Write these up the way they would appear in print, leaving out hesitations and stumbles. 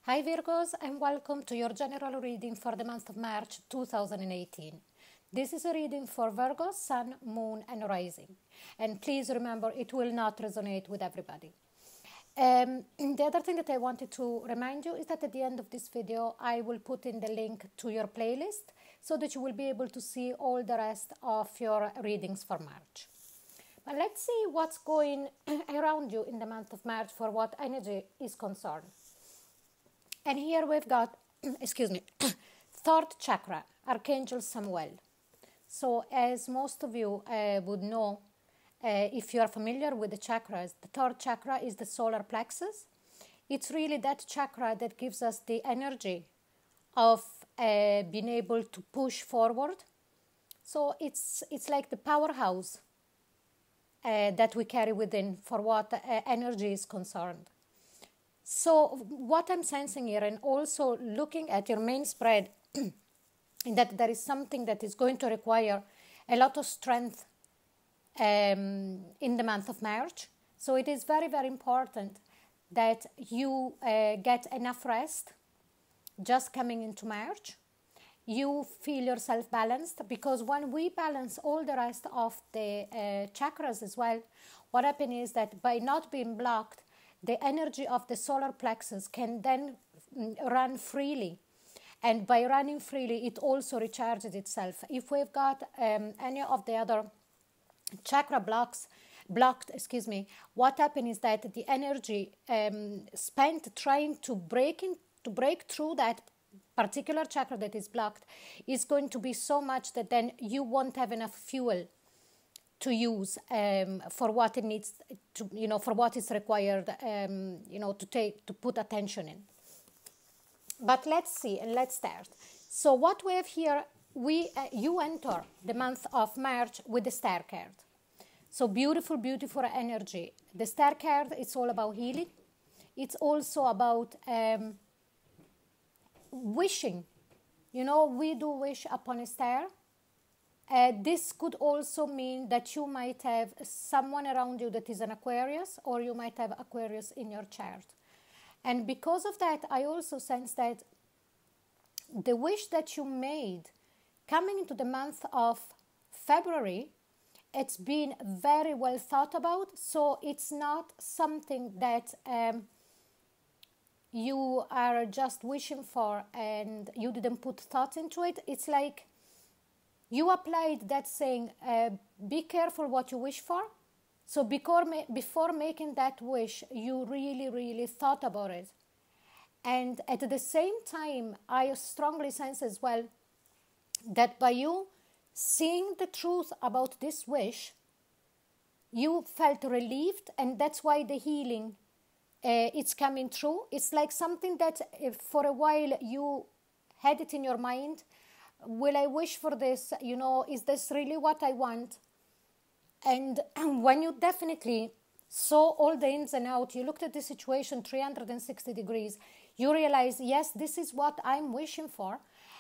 Hi Virgos, and welcome to your general reading for the month of March 2018. This is a reading for Virgo, Sun, Moon and Rising. And please remember, it will not resonate with everybody. The other thing that I wanted to remind you is that at the end of this video, I will put in the link to your playlist so that you will be able to see all the rest of your readings for March. But let's see what's going around you in the month of March for what energy is concerned. And here we've got, third chakra, Archangel Samuel. So as most of you would know, if you are familiar with the chakras, the third chakra is the solar plexus. It's really that chakra that gives us the energy of being able to push forward. So it's like the powerhouse that we carry within for what energy is concerned. So what I'm sensing here, and also looking at your main spread, that there is something that is going to require a lot of strength in the month of March. So it is very, very important that you get enough rest just coming into March. You feel yourself balanced, because when we balance all the rest of the chakras as well, what happens is that by not being blocked, the energy of the solar plexus can then run freely. And by running freely, it also recharges itself. If we've got any of the other chakra blocked, what happens is that the energy spent trying to break through that particular chakra that is blocked is going to be so much that then you won't have enough fuel to use for what it needs to, for what is required, to put attention in. But let's see, and let's start. So what we have here, you enter the month of March with the Star card. So beautiful, beautiful energy. The Star card, it's all about healing. It's also about wishing. We do wish upon a star. This could also mean that you might have someone around you that is an Aquarius, or you might have Aquarius in your chart. And because of that, I also sense that the wish that you made coming into the month of February, it's been very well thought about. So it's not something that you are just wishing for and you didn't put thought into it. It's like you applied that saying, be careful what you wish for. So before making that wish, you really, really thought about it. And at the same time, I strongly sense as well that by you seeing the truth about this wish, you felt relieved, and that's why the healing it's coming through. It's like something that for a while you had it in your mind. Will I wish for this? Is this really what I want? And when you definitely saw all the ins and outs, you looked at the situation 360 degrees, you realize, yes, this is what I'm wishing for.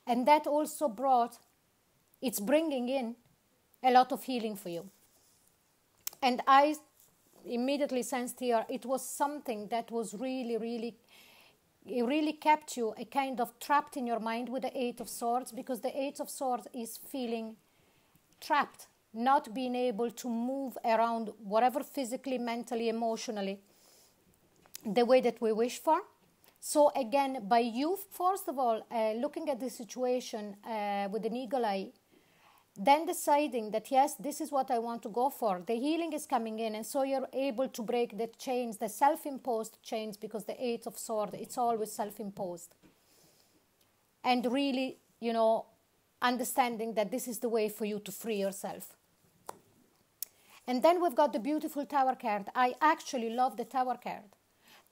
And that also it's bringing in a lot of healing for you. And I immediately sensed here, it was something that was really, really, it really kept you a kind of trapped in your mind with the Eight of Swords, because the Eight of Swords is feeling trapped, not being able to move around whatever physically, mentally, emotionally, the way that we wish for. So again, by you, first of all, looking at the situation with an eagle eye, then deciding that, yes, this is what I want to go for. The healing is coming in, and so you're able to break the chains, the self-imposed chains, because the Eight of Swords, it's always self-imposed. And really, understanding that this is the way for you to free yourself. And then we've got the beautiful Tower card. I actually love the Tower card.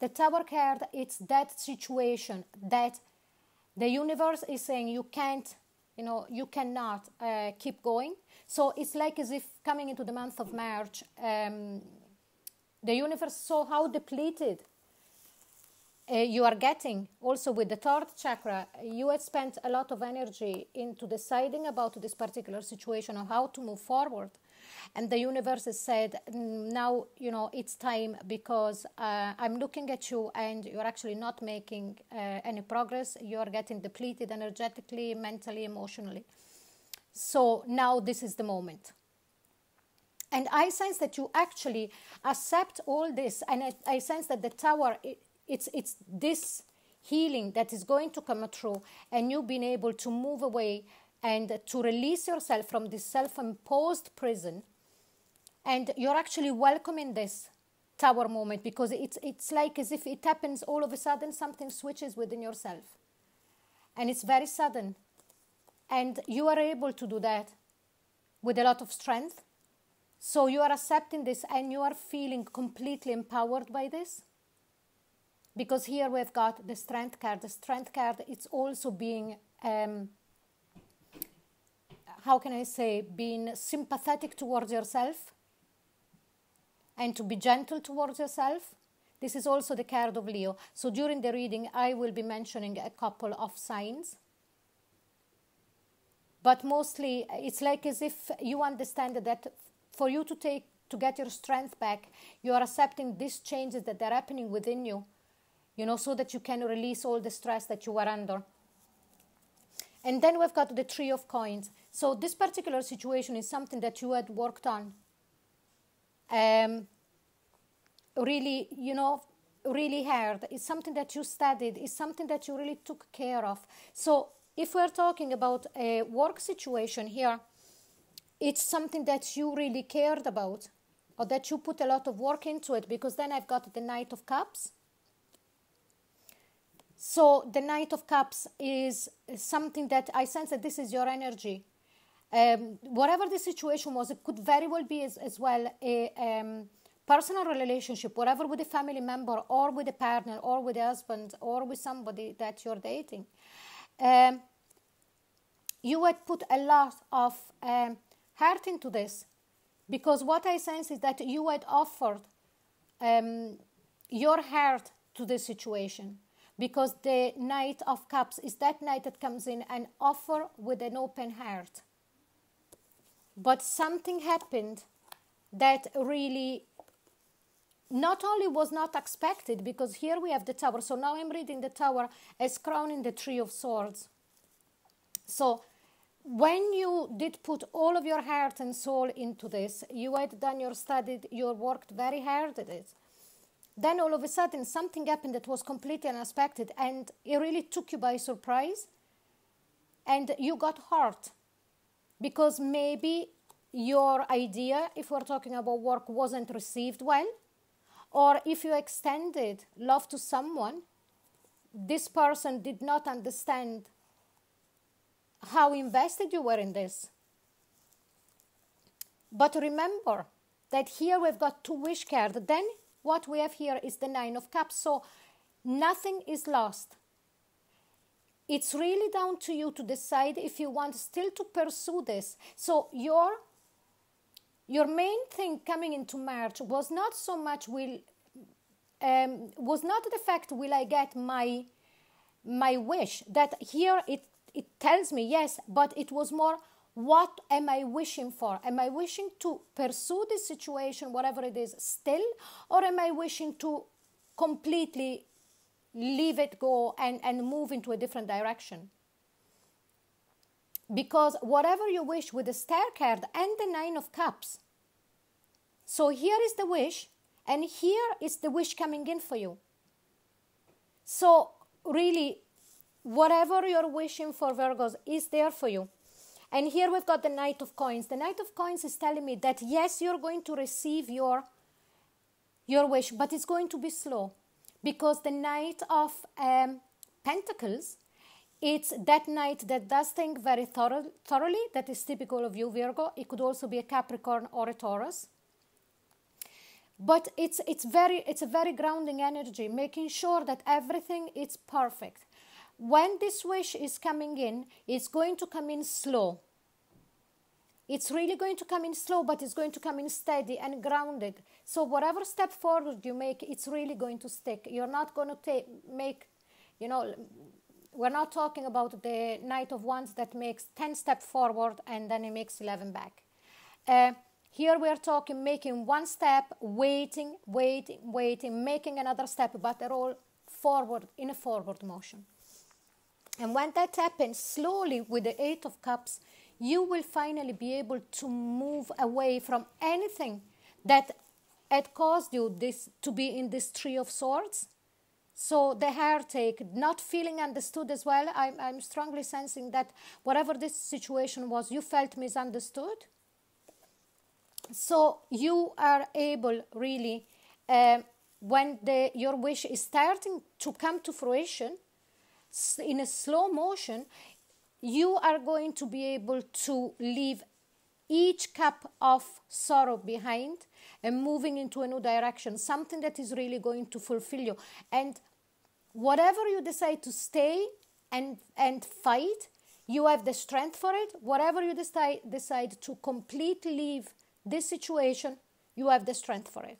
The Tower card, it's that situation that the universe is saying you can't, you cannot keep going. So it's like as if coming into the month of March, the universe saw how depleted you are getting. Also with the third chakra, you had spent a lot of energy into deciding about this particular situation or how to move forward. And the universe has said, now, you know, it's time, because I'm looking at you and you're actually not making any progress. You're getting depleted energetically, mentally, emotionally. So now this is the moment. And I sense that you actually accept all this. And I sense that the Tower, it's this healing that is going to come through, and you being able to move away and to release yourself from this self-imposed prison. And you're actually welcoming this Tower moment, because it's like as if it happens all of a sudden, something switches within yourself. And it's very sudden. And you are able to do that with a lot of strength. So you are accepting this and you are feeling completely empowered by this. Because here we've got the Strength card. The Strength card, it's also being, how can I say, being sympathetic towards yourself and to be gentle towards yourself. This is also the card of Leo. So during the reading, I will be mentioning a couple of signs. But mostly, it's like as if you understand that for you to get your strength back, you are accepting these changes that are happening within you, you know, so that you can release all the stress that you are under. And then we've got the Three of Coins. So this particular situation is something that you had worked on. Really, you know, really hard. It's something that you studied. It's something that you really took care of. So if we're talking about a work situation here, it's something that you really cared about, or that you put a lot of work into it, because then I've got the Knight of Cups. So the Knight of Cups is something that I sense that this is your energy. Whatever the situation was, it could very well be as well a personal relationship, whatever, with a family member or with a partner or with a husband or with somebody that you're dating. You had put a lot of heart into this, because what I sense is that you had offered your heart to this situation, because the Knight of Cups is that knight that comes in and offer with an open heart. But something happened that really not only was not expected, because here we have the Tower. So now I'm reading the Tower as crowning the Three of Swords. So when you did put all of your heart and soul into this, you had done your study, you worked very hard at it. Then all of a sudden something happened that was completely unexpected, and it really took you by surprise, and you got hurt, because maybe your idea, if we're talking about work, wasn't received well, or if you extended love to someone, this person did not understand how invested you were in this. But remember that here we've got two wish cards. Then what we have here is the Nine of Cups. So nothing is lost. It's really down to you to decide if you want still to pursue this. So your main thing coming into March was not so much was not the fact, will I get my wish? That here it tells me yes, but it was more, what am I wishing for? Am I wishing to pursue this situation, whatever it is, still? Or am I wishing to completely leave it go and move into a different direction? Because whatever you wish with the Star card and the Nine of Cups, so here is the wish, and here is the wish coming in for you. So really, whatever you're wishing for, Virgos, is there for you. And here we've got the Knight of Coins. The Knight of Coins is telling me that yes, you're going to receive your wish, but it's going to be slow, because the Knight of Pentacles, it's that knight that does things very thoroughly. That is typical of you, Virgo. It could also be a Capricorn or a Taurus. But it's a very grounding energy, making sure that everything is perfect. When this wish is coming in, it's going to come in slow. It's really going to come in slow, but it's going to come in steady and grounded. So whatever step forward you make, it's really going to stick. You're not going to make, we're not talking about the Knight of Wands that makes 10 steps forward and then it makes 11 back. Here we are talking making one step, waiting, making another step, but they're all forward, in a forward motion. And when that happens, slowly with the Eight of Cups, you will finally be able to move away from anything that had caused you this to be in this Three of Swords. So the heartache, not feeling understood as well. I'm strongly sensing that whatever this situation was, you felt misunderstood. So you are able really, when your wish is starting to come to fruition, in a slow motion, you are going to be able to leave each cup of sorrow behind and moving into a new direction, something that is really going to fulfill you. And whatever you decide to stay and fight, you have the strength for it. Whatever you decide to completely leave this situation, you have the strength for it.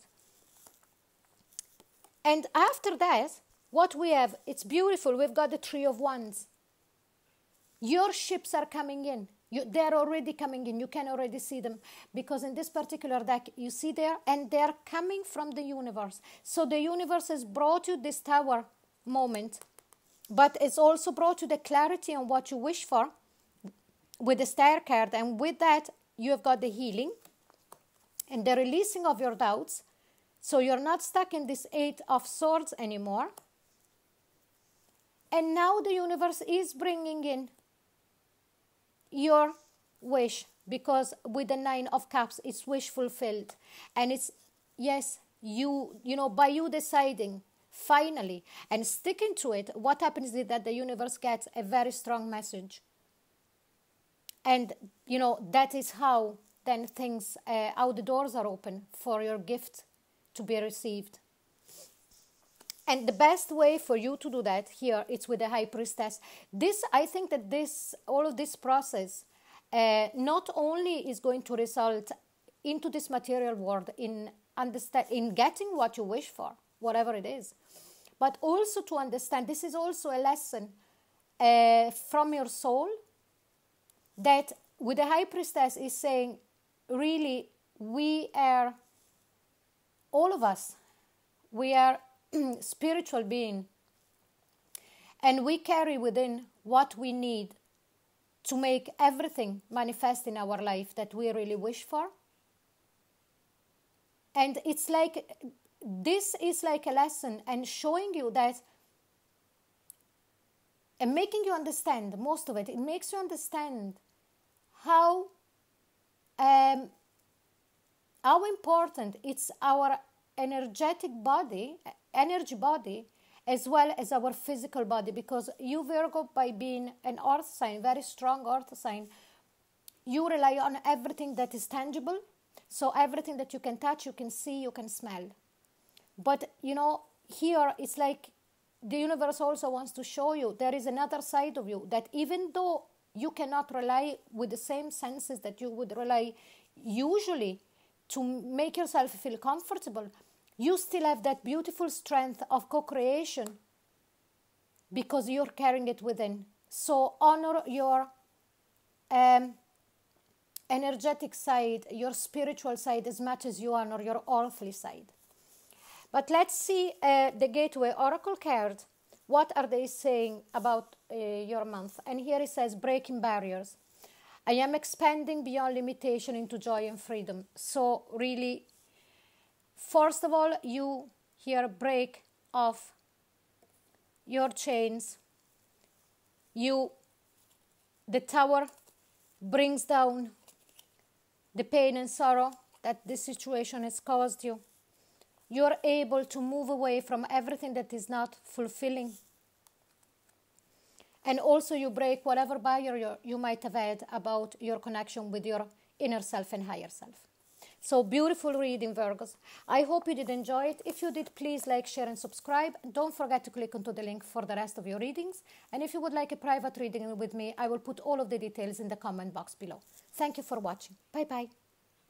And after that, what we have, it's beautiful. We've got the Three of Wands. Your ships are coming in. They're already coming in. You can already see them, because in this particular deck, you see there, and they're coming from the universe. So the universe has brought you this Tower moment, but it's also brought you the clarity on what you wish for with the Star card. And with that, you have got the healing and the releasing of your doubts. So you're not stuck in this Eight of Swords anymore. And now the universe is bringing in your wish, because with the Nine of Cups, it's wish fulfilled. And it's, yes, you know, by you deciding finally and sticking to it, what happens is that the universe gets a very strong message. And, you know, that is how then things, how the doors are open for your gift to be received. And the best way for you to do that here, it's with the High Priestess. This, I think that all of this process not only is going to result into this material world in getting what you wish for, whatever it is, but also to understand, this is also a lesson from your soul, that with the High Priestess is saying, really, we are, all of us, we are spiritual being, and we carry within what we need to make everything manifest in our life that we really wish for. And it's like, this is like a lesson, and showing you that, and making you understand, most of it, it makes you understand how important it's our energy body, as well as our physical body. Because you, Virgo, by being an earth sign, very strong earth sign, you rely on everything that is tangible. So everything that you can touch, you can see, you can smell. But, you know, here it's like the universe also wants to show you there is another side of you, that even though you cannot rely with the same senses that you would rely usually to make yourself feel comfortable, you still have that beautiful strength of co-creation, because you're carrying it within. So honor your energetic side, your spiritual side, as much as you honor your earthly side. But let's see the Gateway Oracle card. What are they saying about your month? And here it says, breaking barriers. I am expanding beyond limitation into joy and freedom. So really, first of all, you here break off your chains. The Tower brings down the pain and sorrow that this situation has caused you. You're able to move away from everything that is not fulfilling. And also you break whatever barrier you might have had about your connection with your inner self and higher self. So beautiful reading, Virgos. I hope you did enjoy it. If you did, please like, share and subscribe. Don't forget to click onto the link for the rest of your readings. And if you would like a private reading with me, I will put all of the details in the comment box below. Thank you for watching. Bye-bye.